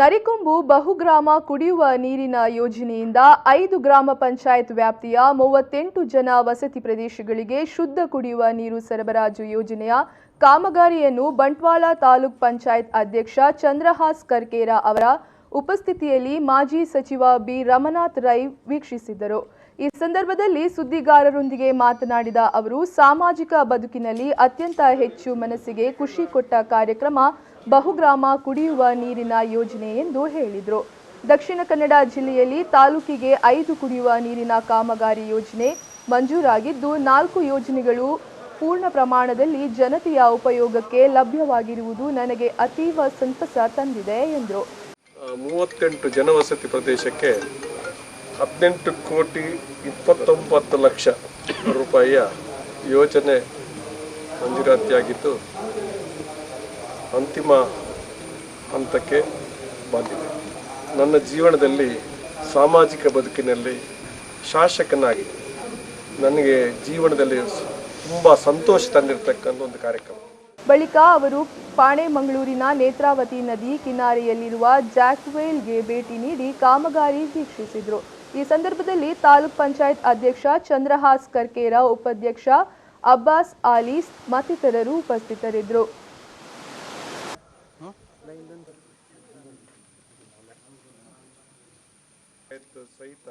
ನರಿಕೊಂಬು ಬಹುಗ್ರಾಮ ಕುಡಿಯುವ ನೀರಿನ ಯೋಜನೆಯಿಂದ 5 ಗ್ರಾಮ ಪಂಚಾಯತ್ ವ್ಯಾಪ್ತಿಯ 38 ಜನ ವಸತಿ ಪ್ರದೇಶಗಳಿಗೆ ಶುದ್ಧ ಕುಡಿಯುವ ನೀರು ಸರಬರಾಜು ಯೋಜನೆಯ ಕಾಮಗಾರಿಯನ್ನು ಬಂಟ್ವಾಳ ತಾಲೂಕ್ ಪಂಚಾಯತ್ ಅಧ್ಯಕ್ಷ ಚಂದ್ರಹಾಸ್ ಕರ್ಕೇರ ಅವರ ಉಪಸ್ಥಿತಿಯಲ್ಲಿ ಮಾಜಿ ಸಚಿವ ಬಿ ರಮನಾಥ್ ರೈ ವೀಕ್ಷಿಸಿದರು। ಈ ಸಂದರ್ಭದಲ್ಲಿ ಸುದ್ದಿಗಾರರೊಂದಿಗೆ ಮಾತನಾಡಿದ ಅವರು ಸಾಮಾಜಿಕ ಬದುಕಿನಲ್ಲಿ ಅತ್ಯಂತ ಹೆಚ್ಚು ಮನಸ್ಸಿಗೆ ಖುಷಿ ಕೊಟ್ಟ ಕಾರ್ಯಕ್ರಮ ಬಹುಗ್ರಾಮ ಕುಡಿಯುವ ನೀರಿನ ಯೋಜನೆ ಎಂದು ಹೇಳಿದರು। ದಕ್ಷಿಣ ಕನ್ನಡ ಜಿಲ್ಲೆಯಲ್ಲಿ ತಾಲೂಕಿಗೆ 5 ಕುಡಿಯುವ ನೀರಿನ ಕಾಮಗಾರಿ ಯೋಜನೆ ಮಂಜೂರಾಗಿದ್ದು 4 ಯೋಜನೆಗಳು ಪೂರ್ಣ ಪ್ರಮಾಣದಲ್ಲಿ ಜನತೆಯ ಉಪಯೋಗಕ್ಕೆ ಲಭ್ಯವಾಗಿರುವುದು ನನಗೆ ಅತೀವ ಸಂತಸ ತಂದಿದೆ ಎಂದರು। 38 ಜನವಸತಿ ಪ್ರದೇಶಕ್ಕೆ 18 ಕೋಟಿ 29 ಲಕ್ಷ ರೂಪಾಯಿಯ ಯೋಜನೆ ಮಂಜೂರಾತಿಯಾಗಿದ್ದು ಅಂತಿಮ ಹಂತಕ್ಕೆ ಬಂದಿದೆ। ನನ್ನ ಜೀವನದಲ್ಲಿ ಸಾಮಾಜಿಕ ಬದುಕಿನಲ್ಲಿ ಶಾಸಕನಾಗಿ ನನಗೆ ಜೀವನದಲ್ಲಿ ತುಂಬ ಸಂತೋಷ ತಂದಿರತಕ್ಕಂಥ ಒಂದು ಕಾರ್ಯಕ್ರಮ। ಬಳಿಕ ಅವರು ಪಾಣೆಮಂಗಳೂರಿನ ನೇತ್ರಾವತಿ ನದಿ ಕಿನಾರೆಯಲ್ಲಿರುವ ಜಾಕ್ವೆಲ್ಗೆ ಭೇಟಿ ನೀಡಿ ಕಾಮಗಾರಿ ವೀಕ್ಷಿಸಿದರು। ಈ ಸಂದರ್ಭದಲ್ಲಿ ತಾಲೂಕ್ ಪಂಚಾಯತ್ ಅಧ್ಯಕ್ಷ ಚಂದ್ರಹಾಸ್ ಕರ್ಕೇರ, ಉಪಾಧ್ಯಕ್ಷ ಅಬ್ಬಾಸ್ ಆಲಿ ಮತ್ತಿತರರು ಉಪಸ್ಥಿತರಿದ್ದರು। ಸಹಿತ